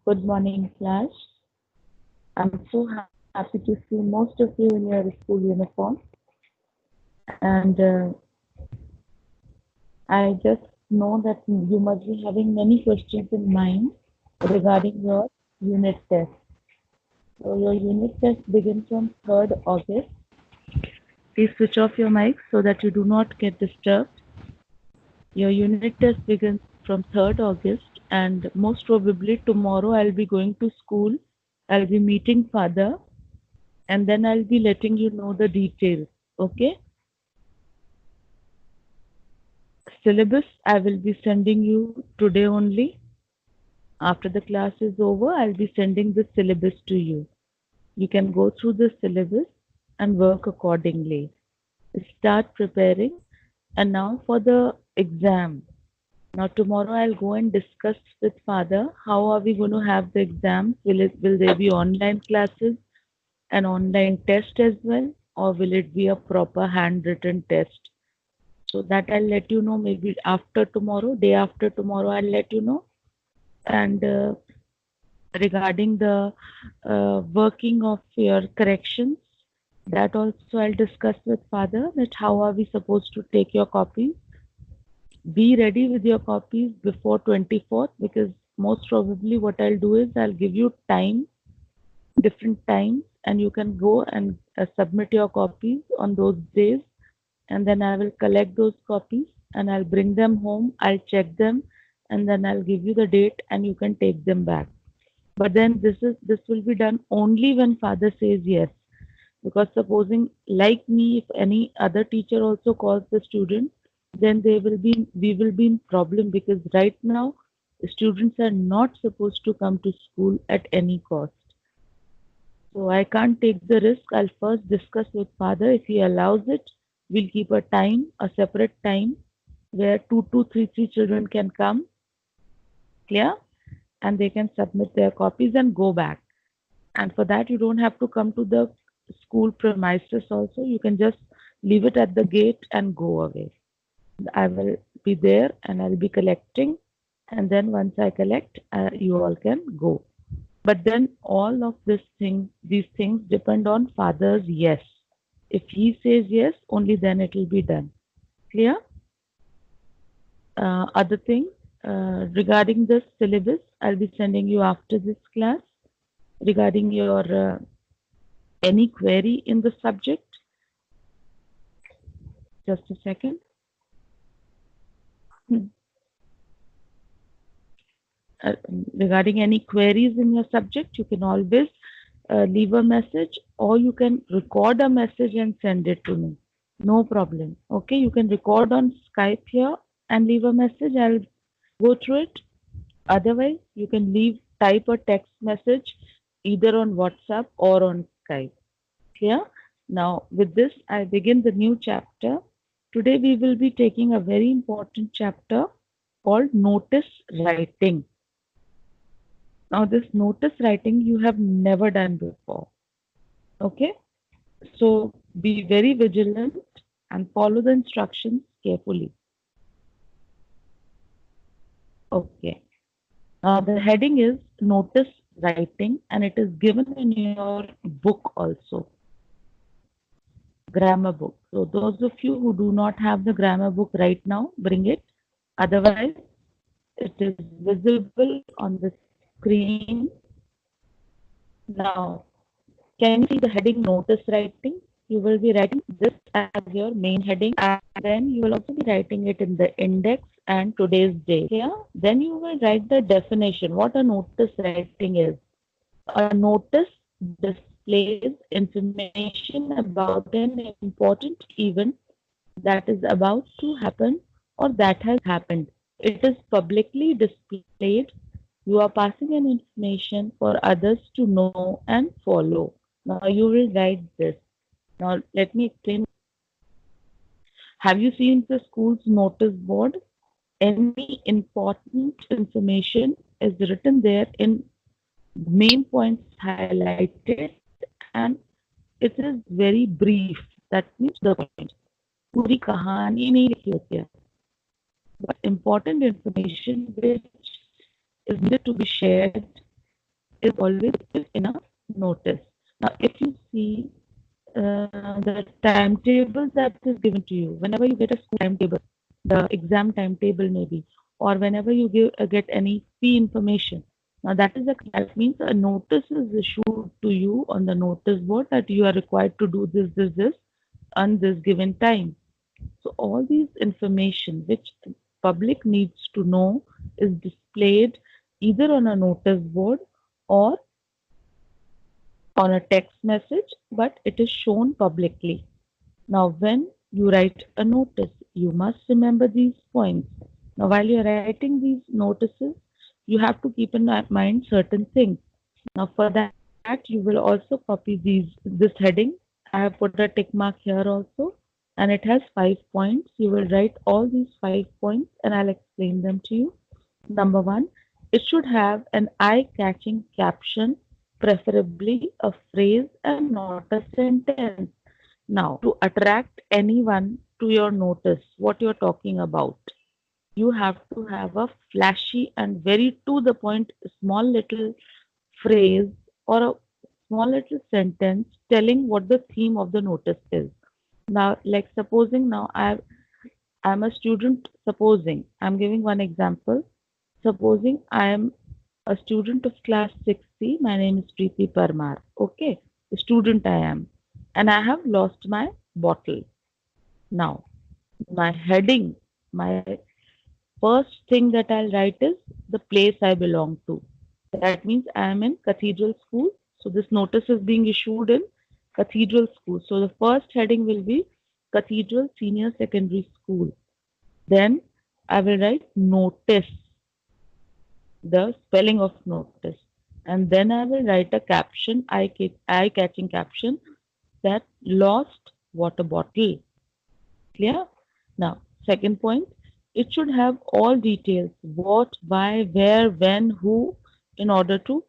Good morning, class. I'm so happy to see most of you in your school uniform. And I just know that you must be having many questions in mind regarding your unit test. So your unit test begins on 3rd August. Please switch off your mic so that you do not get disturbed. Your unit test begins from 3rd August, and most probably tomorrow I'll be going to school. I'll be meeting father, and then I'll be letting you know the details. Okay? Syllabus I will be sending you today only. After the class is over, I'll be sending the syllabus to you. You can go through the syllabus and work accordingly. Start preparing. And now for the exam. Now tomorrow I'll go and discuss with father how are we going to have the exams. Will there be online classes and online test as well, or will it be a proper handwritten test? So that I'll let you know maybe after tomorrow, day after tomorrow, I'll let you know. And regarding the working of your corrections, that also I'll discuss with father that how are we supposed to take your copies. Be ready with your copies before 24th, because most probably what I'll do is I'll give you time, different times, and you can go and submit your copies on those days, and then I will collect those copies and I'll bring them home. I'll check them, and then I'll give you the date and you can take them back. But then this will be done only when father says yes. Because supposing like me, if any other teacher also calls the student, then we will be in problem, because right now students are not supposed to come to school at any cost. So I can't take the risk. I'll first discuss with father. If he allows it, we'll keep a separate time where three children can come, clear, and they can submit their copies and go back. And for that, you don't have to come to the school premises also. You can just leave it at the gate and go away. I will be there and I'll be collecting. And then once I collect, you all can go. But then all of these things depend on father's yes. If he says yes, only then it will be done. Clear? Other thing, regarding the syllabus, I'll be sending you after this class. Regarding your any query in the subject, just a second. Hmm. Regarding any queries in your subject, you can always leave a message, or you can record a message and send it to me. No problem. Okay, you can record on Skype here and leave a message. I'll go through it. Otherwise, you can type a text message either on WhatsApp or on Skype. Clear? Now, with this, I begin the new chapter. Today, we will be taking a very important chapter called notice writing. Now, this notice writing you have never done before. Okay? So, be very vigilant and follow the instructions carefully. Okay. The heading is notice writing, and it is given in your book also, grammar book. So those of you who do not have the grammar book right now, bring it. Otherwise, it is visible on the screen. Now, can you see the heading notice writing? You will be writing this as your main heading, and then you will also be writing it in the index and today's date. Yeah? Then you will write the definition, what a notice writing is. A notice displays information about an important event that is about to happen or that has happened. It is publicly displayed. You are passing an information for others to know and follow. Now you will write this. Now let me explain. Have you seen the school's notice board? Any important information is written there in main points highlighted, and it is very brief. That means the point. पूरी कहानी नहीं लिखी होती है, but important information which is needed to be shared is always in a notice. Now, if you see the timetable that is given to you, whenever you get a school timetable, the exam timetable maybe, or whenever you get any fee information. Now that means a notice is issued to you on the notice board that you are required to do this on this given time. So all these information which public needs to know is displayed either on a notice board or on a text message, but it is shown publicly. Now, when you write a notice, you must remember these points. Now, while you're writing these notices, you have to keep in mind certain things. Now, for that, you will also copy this heading. I have put a tick mark here also, and it has 5 points. You will write all these 5 points, and I'll explain them to you. Number one, it should have an eye-catching caption, preferably a phrase and not a sentence. Now, to attract anyone to your notice, what you're talking about, you have to have a flashy and very to the point small little phrase or a small little sentence telling what the theme of the notice is. Now, like supposing now I'm a student, supposing I'm giving one example. Supposing I am a student of class 6C, my name is Preeti Parmar. Okay, a student I am, and I have lost my bottle. Now, my heading, my first thing that I'll write is the place I belong to. That means I am in Cathedral School. So this notice is being issued in Cathedral School. So the first heading will be Cathedral Senior Secondary School. Then I will write notice, the spelling of notice. And then I will write a caption, eye-catching caption that lost water bottle. Clear? Now, second point, it should have all details, what, why, where, when, who, in order to,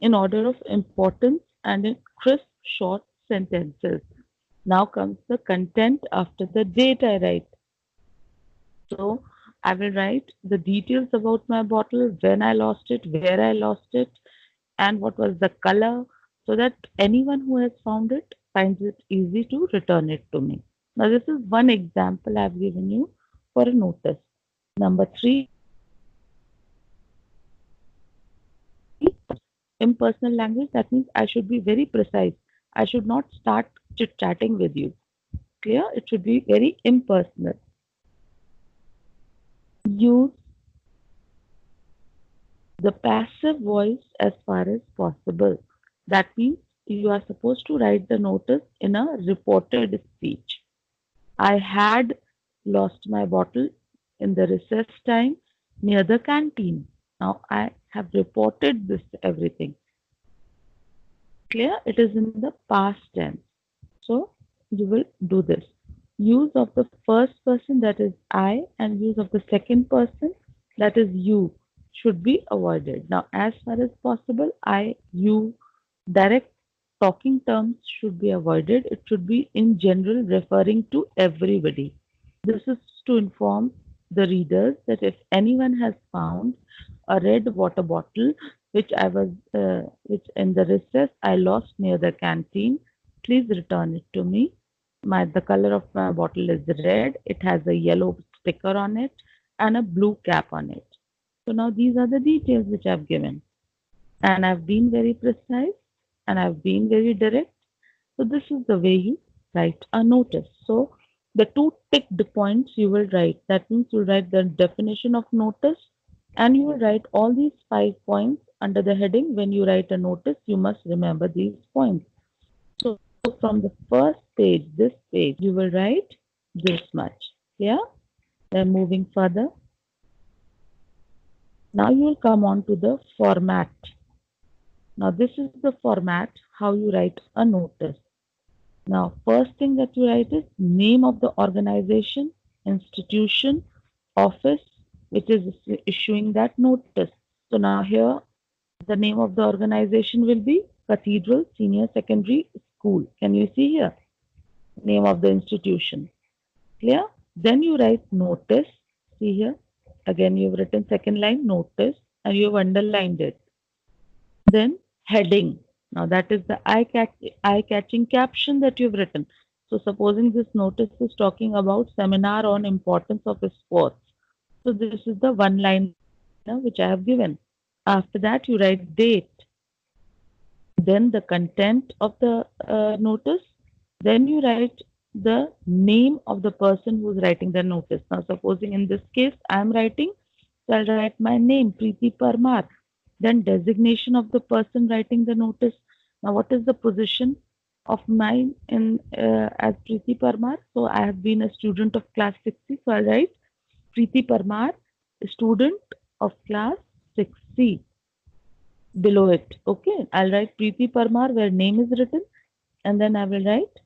in order of importance and in crisp, short sentences. Now comes the content after the date I write. So I will write the details about my bottle, when I lost it, where I lost it, and what was the color, so that anyone who has found it finds it easy to return it to me. Now, this is one example I've given you for a notice. Number three, impersonal language. That means I should be very precise. I should not start chit chatting with you. Clear? It should be very impersonal. Use the passive voice as far as possible. That means you are supposed to write the notice in a reported speech. I had lost my bottle in the recess time near the canteen. Now I have reported this everything. Clear? It is in the past tense. So you will do this. Use of the first person, that is I, and use of the second person, that is you, should be avoided. Now, as far as possible, I, you, direct talking terms should be avoided. It should be in general referring to everybody. This is to inform the readers that if anyone has found a red water bottle which in the recess I lost near the canteen, please return it to me. The color of my bottle is red. It has a yellow sticker on it and a blue cap on it. So now these are the details which I've given, and I've been very precise and I've been very direct. So this is the way you write a notice. So the two ticked points you will write. That means you'll write the definition of notice, and you will write all these 5 points under the heading. When you write a notice, you must remember these points. So from the first page, this page, you will write this much. Yeah? Then moving further. Now you will come on to the format. Now this is the format how you write a notice. Now, first thing that you write is name of the organization, institution, office, which is issuing that notice. So now here, the name of the organization will be Cathedral Senior Secondary School. Can you see here? Name of the institution. Clear? Then you write notice. See here. Again, you've written second line notice and you've underlined it. Then heading. Now that is the eye-catching caption that you've written. So supposing this notice is talking about seminar on importance of sports. So this is the one-liner which I have given. After that, you write date, then the content of the notice, then you write the name of the person who's writing the notice. Now, supposing in this case I'm writing, so I'll write my name, Preeti Parmar, then designation of the person writing the notice. Now, what is the position of mine in as Preeti Parmar? So I have been a student of class 6C, so I'll write Preeti Parmar, student of class 6C below it. Okay, I'll write Preeti Parmar where name is written, and then I will write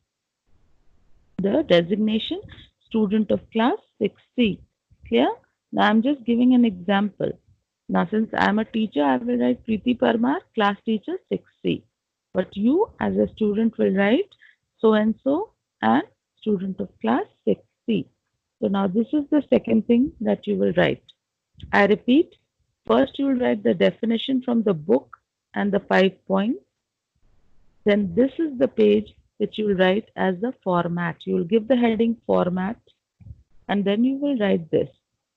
the designation student of class 6C. Clear? Now I'm just giving an example. Now since I'm a teacher, I will write Preeti Parmar, class teacher 6C. But you as a student will write so and so and student of class 6C. So now this is the second thing that you will write. I repeat, first you will write the definition from the book and the 5 points. Then this is the page which you will write as the format. You will give the heading format and then you will write this.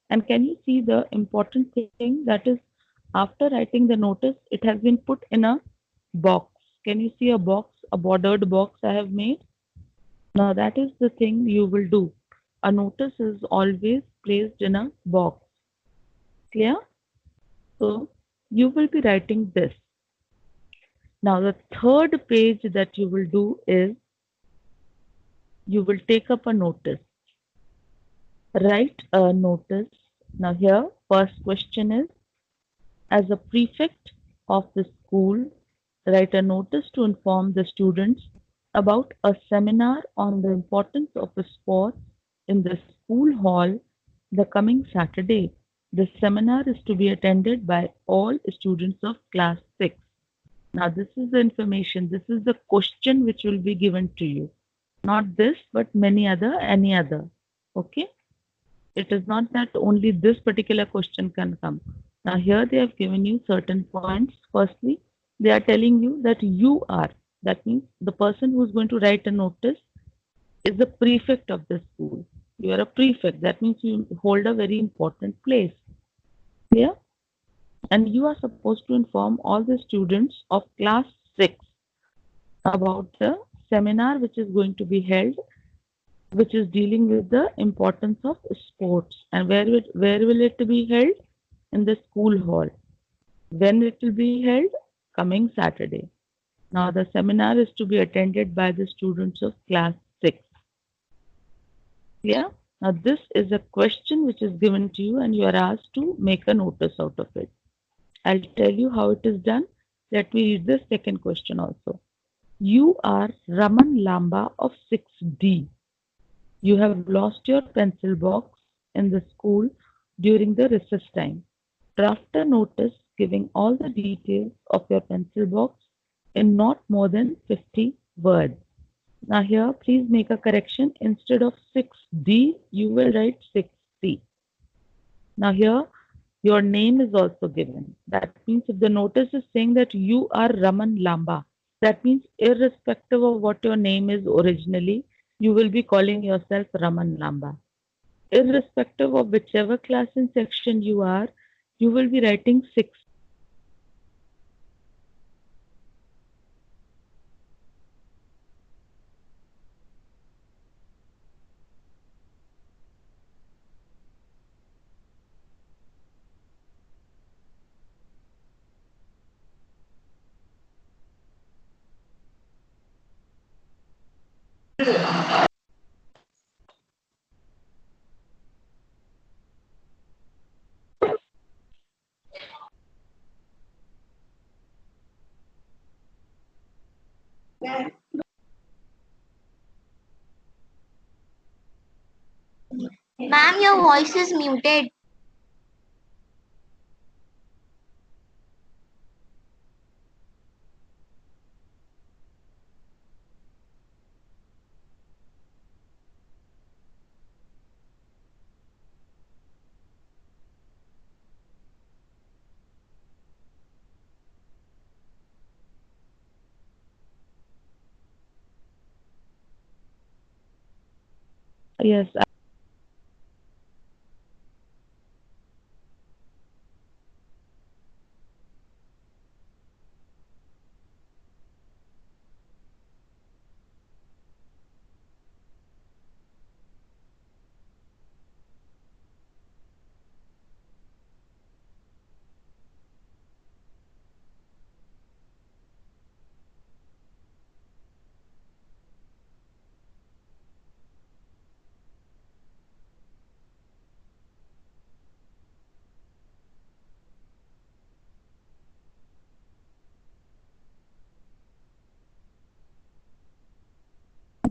And can you see the important thing that is after writing the notice, it has been put in a box. Can you see a box, a bordered box I have made? Now that is the thing you will do. A notice is always placed in a box. Clear? So you will be writing this. Now the third page that you will do is you will take up a notice. Write a notice. Now here, first question is, as a prefect of the school, write a notice to inform the students about a seminar on the importance of sports in the school hall the coming Saturday. The seminar is to be attended by all students of class 6. Now, this is the information, this is the question which will be given to you. Not this, but many other, any other. Okay? It is not that only this particular question can come. Now, here they have given you certain points. Firstly, they are telling you that you are, that means the person who is going to write a notice is the prefect of the school. You are a prefect. That means you hold a very important place. Yeah? And you are supposed to inform all the students of class 6 about the seminar which is going to be held, which is dealing with the importance of sports. And where will it be held? In the school hall. When it will be held? Coming Saturday. Now the seminar is to be attended by the students of class 6. Yeah? Now this is a question which is given to you and you are asked to make a notice out of it. I'll tell you how it is done. Let me read the second question also. You are Raman Lamba of 6D. You have lost your pencil box in the school during the recess time. Draft a notice giving all the details of your pencil box in not more than 50 words. Now here, please make a correction. Instead of 6D, you will write 6C. Now here, your name is also given. That means if the notice is saying that you are Raman Lamba, that means irrespective of what your name is originally, you will be calling yourself Raman Lamba. Irrespective of whichever class and section you are, you will be writing 6. Ma'am, your voice is muted. Yes,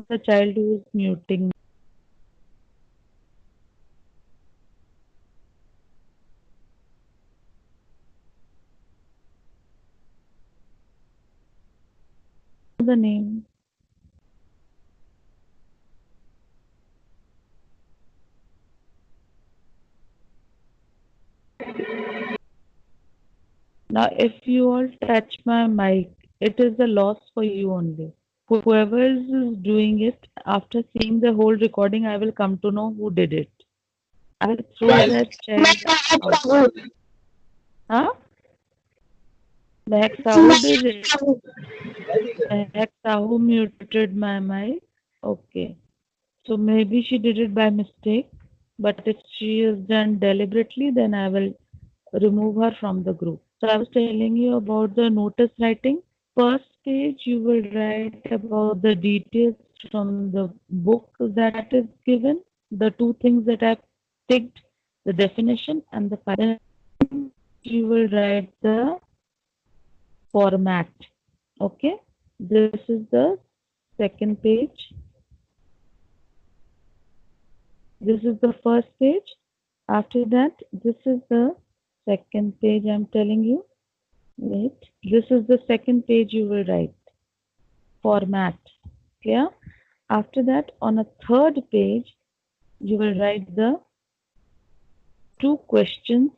the child who is muting the name. Now, if you all touch my mic, it is a loss for you only. Whoever is doing it, after seeing the whole recording, I will come to know who did it. I will throw that child out. Huh? Mehak Sahu did it. Mehak Sahu muted my mic. Okay. So maybe she did it by mistake. But if she is done deliberately, then I will remove her from the group. So I was telling you about the notice writing. First page, you will write about the details from the book that is given, the two things that I've ticked, the definition and the then you will write the format. Okay, this is the second page. This is the first page. After that, this is the second page I'm telling you. Wait, this is the second page you will write. Format. Clear? After that, on a third page, you will write the two questions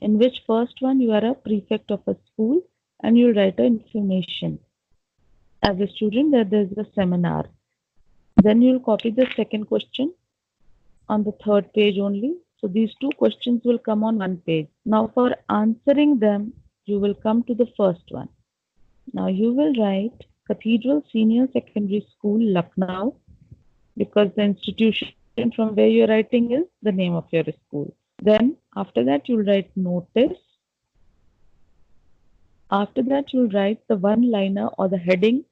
in which first one you are a prefect of a school and you'll write a information as a student that there's a seminar. Then you'll copy the second question on the third page only. So these two questions will come on one page. Now for answering them, you will come to the first one. Now you will write Cathedral Senior Secondary School, Lucknow, because the institution from where you're writing is the name of your school. Then after that, you'll write notice. After that, you'll write the one-liner or the heading,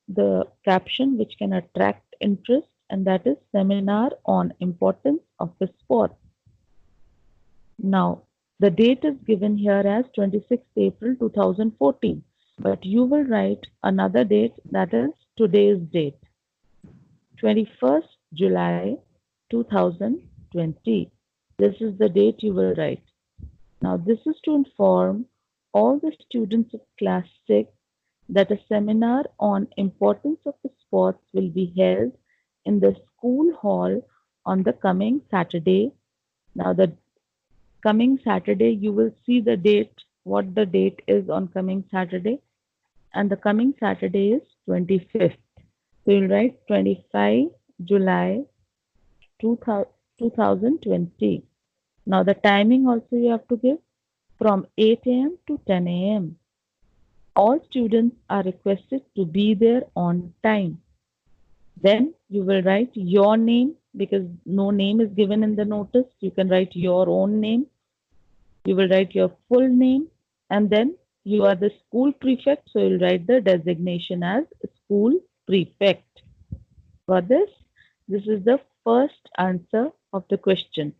the caption which can attract interest, and that is seminar on importance of the sport. Now, the date is given here as 26th April 2014, but you will write another date, that is today's date, 21st July 2020. This is the date you will write. Now, this is to inform all the students of class 6 that a seminar on importance of the sports will be held in the school hall on the coming Saturday. Now, the coming Saturday, you will see the date, what the date is on coming Saturday. And the coming Saturday is 25th. So you'll write 25 July 2020. Now, the timing also you have to give from 8 a.m. to 10 a.m. All students are requested to be there on time. Then you will write your name because no name is given in the notice. You can write your own name. You will write your full name and then you are the school prefect. So you'll write the designation as school prefect. For this, this is the first answer of the question.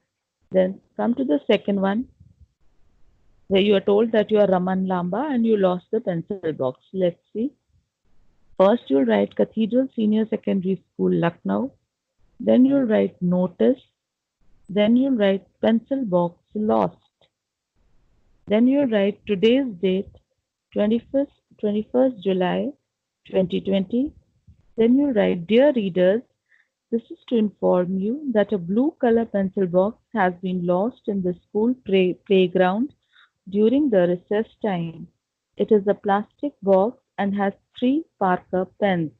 Then come to the second one where you are told that you are Raman Lamba and you lost the pencil box. Let's see. First, you'll write Cathedral Senior Secondary School, Lucknow. Then you'll write notice. Then you'll write pencil box lost. Then you'll write today's date, 21st July 2020. Then you'll write, dear readers, this is to inform you that a blue color pencil box has been lost in the school playground during the recess time. It is a plastic box and has 3 Parker pens.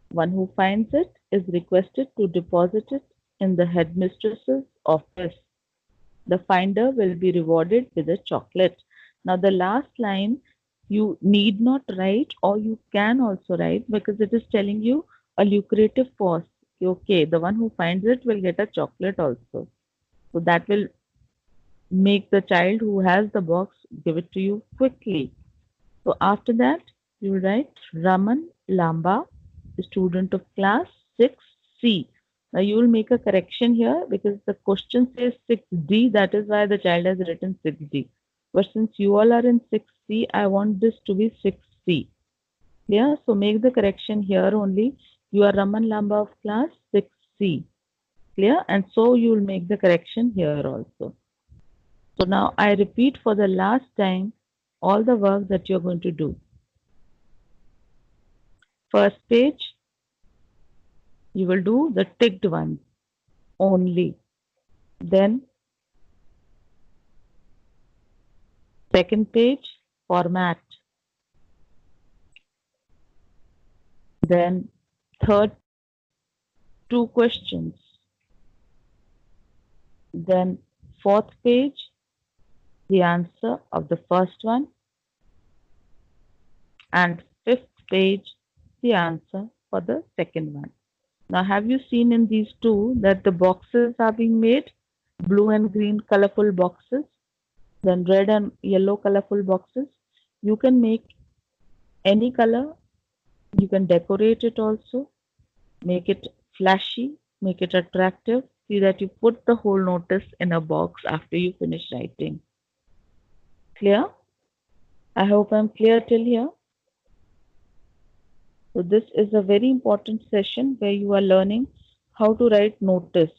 One who finds it is requested to deposit it in the headmistress's office. The finder will be rewarded with a chocolate. Now, the last line you need not write, or you can also write, because it is telling you a lucrative post. Okay, the one who finds it will get a chocolate also. So that will make the child who has the box give it to you quickly. So after that, you write Raman Lamba, student of class 6C. Now you will make a correction here because the question says 6D, that is why the child has written 6D. But since you all are in 6C, I want this to be 6C. Yeah, so make the correction here only. You are Raman Lamba of class 6C. Clear? And so you will make the correction here also. So now I repeat for the last time all the work that you're going to do. First page, you will do the ticked ones only. Then second page, format. Then third page, two questions. Then fourth page, the answer of the first one. And fifth page, the answer for the second one. Now, have you seen in these two that the boxes are being made? Blue and green colorful boxes, then red and yellow colorful boxes. You can make any color, you can decorate it also, make it flashy, make it attractive. See that you put the whole notice in a box after you finish writing. Clear? I hope I'm clear till here. So this is a very important session where you are learning how to write notice.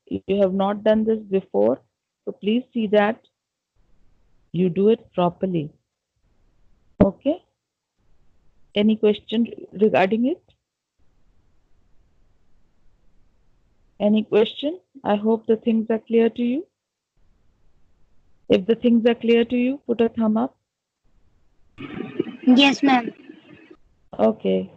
If you have not done this before, so please see that you do it properly. Okay? Any question regarding it? Any question? I hope the things are clear to you. If the things are clear to you, put a thumb up. Yes, ma'am. Okay.